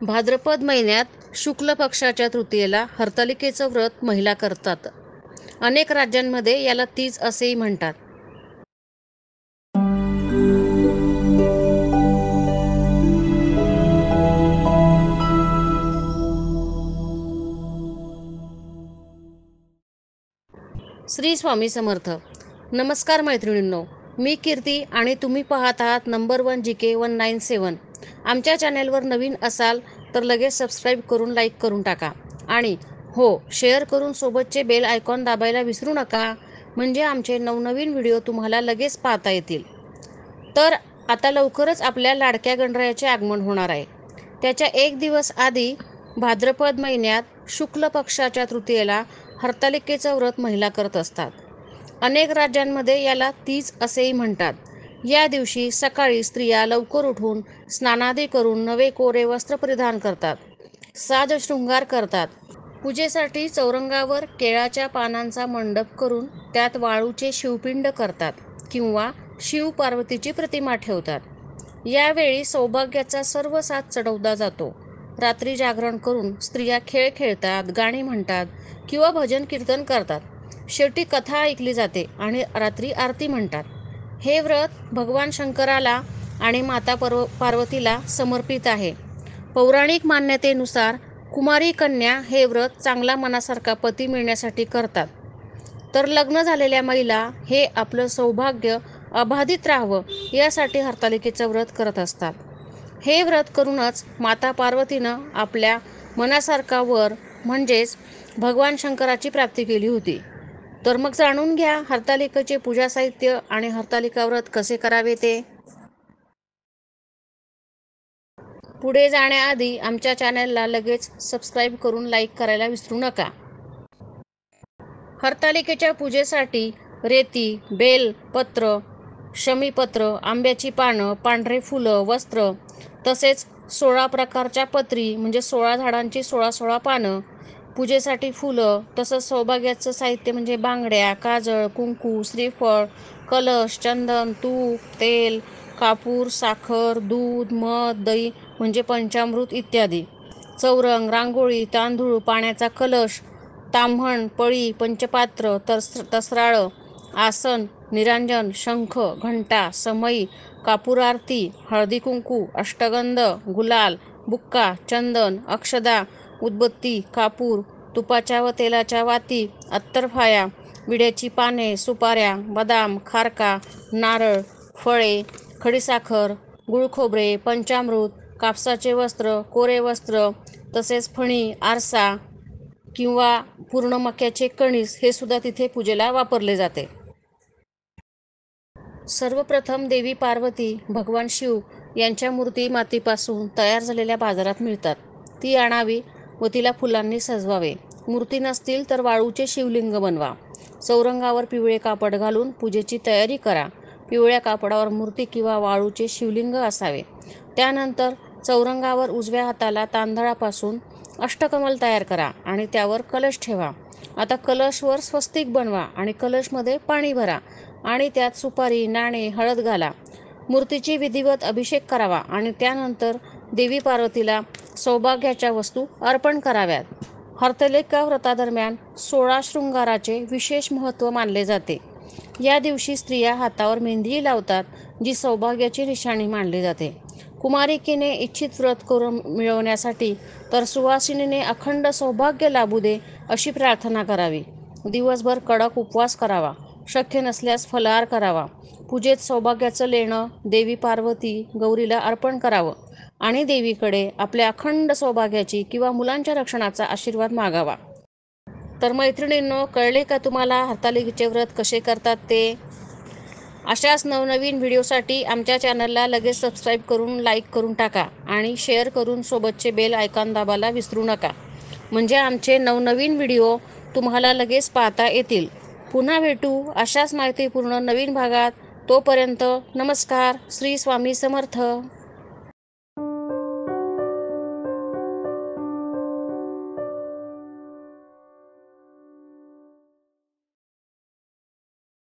भाद्रपद महिन्यात शुक्ल पक्षाच्या तृतीयेला हरतालिकेचं व्रत महिला करतात. अनेक राज्यांमध्ये याला तीज असेही म्हणतात. श्री स्वामी समर्थ. नमस्कार मैत्रिणींनो, मी कीर्ती आणि तुम्ही पाहत आहात नंबर 1 GK 197. आमच्या चॅनेलवर नवीन असाल तर लगेच सबस्क्राईब करून लाईक करून टाका आणि शेअर करून सोबतचे बेल आयकॉन दाबायला विसरू नका, म्हणजे आमचे नवनवीन व्हिडिओ तुम्हाला लगेच पाहता येतील. तर आता लवकरच आपल्या लाडक्या गणरायाचे आगमन होणार आहे. त्याच्या एक दिवस आधी भाद्रपद महिन्यात शुक्ल पक्षाच्या तृतीयेला हरतालिकेचं व्रत महिला करत असतात. अनेक राज्यांमध्ये याला तीज असेही म्हणतात. या दिवशी सकाळी स्त्रिया लवकर उठून स्नानादी करून नवे कोरे वस्त्र परिधान करतात, साज शृंगार करतात. पूजेसाठी चौरंगावर केळाच्या पानांचा मंडप करून त्यात वाळूचे शिवपिंड करतात किंवा शिव पार्वतीची प्रतिमा ठेवतात. यावेळी सौभाग्याचा सर्व साथ चढवला जातो. रात्री जागरण करून स्त्रिया खेळ खेळतात, गाणी म्हणतात किंवा भजन कीर्तन करतात. शेवटी कथा ऐकली जाते आणि रात्री आरती म्हणतात. हे व्रत भगवान शंकराला आणि माता पार्वतीला समर्पित आहे. पौराणिक मान्यतेनुसार कुमारी कन्या हे व्रत चांगला मनासारखा पती मिळण्यासाठी करतात, तर लग्न झालेल्या महिला हे आपलं सौभाग्य अबाधित राहावं यासाठी हरतालिकेचं व्रत करत असतात. हे व्रत करूनच माता पार्वतीनं आपल्या मनासारखा वर म्हणजेच भगवान शंकराची प्राप्ती केली होती. तर मग जाणून घ्या हरतालिकेचे पूजा साहित्य आणि हरतालिका व्रत कसे करावे ते. पुढे जाण्याआधी आमच्या चॅनलला लगेच सबस्क्राईब करून लाईक करायला विसरू नका. हरतालिकेच्या पूजेसाठी रेती, बेल पत्र, शमीपत्र, आंब्याची पानं, पांढरे फुलं, वस्त्र तसेच 16 प्रकारच्या पत्री म्हणजे 16 झाडांची 16 पानं, पूजेसाठी फुलं, तसंच सौभाग्याचं साहित्य म्हणजे बांगड्या, काजळ, कुंकू, श्रीफळ, कलश, चंदन, तूप, तेल, कापूर, साखर, दूध, मध, दही म्हणजे पंचामृत इत्यादी, चौरंग, रांगोळी, तांदूळ, पाण्याचा कलश, ताम्हण, पळी, पंचपात्र, तसराळं, आसन, निरांजन, शंख, घंटा, समई, कापूर आरती, हळदी कुंकू, अष्टगंध, गुलाल, बुक्का, चंदन, अक्षदा, उदबत्ती, कापूर, तुपाच्या व तेलाच्या वाती, अत्तरफाया, विड्याची पाने, सुपाऱ्या, बदाम, खारका, नारळ, फळे, खडीसाखर, गुळखोबरे, पंचामृत, कापसाचे वस्त्र, कोरे वस्त्र तसेच फणी, आरसा किंवा पूर्ण मक्याचे कणीस हे सुद्धा तिथे पूजेला वापरले जाते. सर्वप्रथम देवी पार्वती, भगवान शिव यांच्या मूर्ती मातीपासून तयार झालेल्या बाजारात मिळतात. ती आणावी व तिला फुलांनी सजवावे. मूर्ती नसतील तर वाळूचे शिवलिंग बनवा. चौरंगावर पिवळे कापड घालून पूजेची तयारी करा. पिवळ्या कापडावर मूर्ती किंवा वाळूचे शिवलिंग असावे. त्यानंतर चौरंगावर उजव्या हाताला तांदळापासून अष्टकमल तयार करा आणि त्यावर कलश ठेवा. आता कलशवर स्वस्तिक बनवा आणि कलशमध्ये पाणी भरा आणि त्यात सुपारी, नाणे, हळद घाला. मूर्तीची विधिवत अभिषेक करावा आणि त्यानंतर देवी पार्वतीला सौभाग्याच्या वस्तू अर्पण कराव्यात. हरतालिका व्रतादरम्यान 16 शृंगाराचे विशेष महत्त्व मानले जाते. या दिवशी स्त्रिया हातावर मेहंदी लावतात, जी सौभाग्याची निशाणी मानली जाते. कुमारिकेने इच्छित व्रत करून मिळवण्यासाठी तर सुवासिनीने अखंड सौभाग्य लाभू दे अशी प्रार्थना करावी. दिवसभर कडक उपवास करावा. शक्य नसल्यास फलाहार करावा. पूजेत सौभाग्याचं लेणं देवी पार्वती गौरीला अर्पण करावं आणि देवीकडे आपल्या अखंड सौभाग्याची किंवा मुलांच्या रक्षणाचा आशीर्वाद मागावा. तर मैत्रिणींनो, कळले का तुम्हाला हरतालिकेचे व्रत कसे करतात ते? अशाच नवनवीन व्हिडिओसाठी आमच्या चॅनलला लगेच सबस्क्राईब करून लाईक करून टाका आणि शेअर करून सोबतचे बेल आयकॉन दाबायला विसरू नका, म्हणजे आमचे नवनवीन व्हिडिओ तुम्हाला लगेच पाहता येतील. पुन्हा भेटू अशाच माहितीपूर्ण नवीन भागात. तोपर्यंत नमस्कार. श्री स्वामी समर्थ.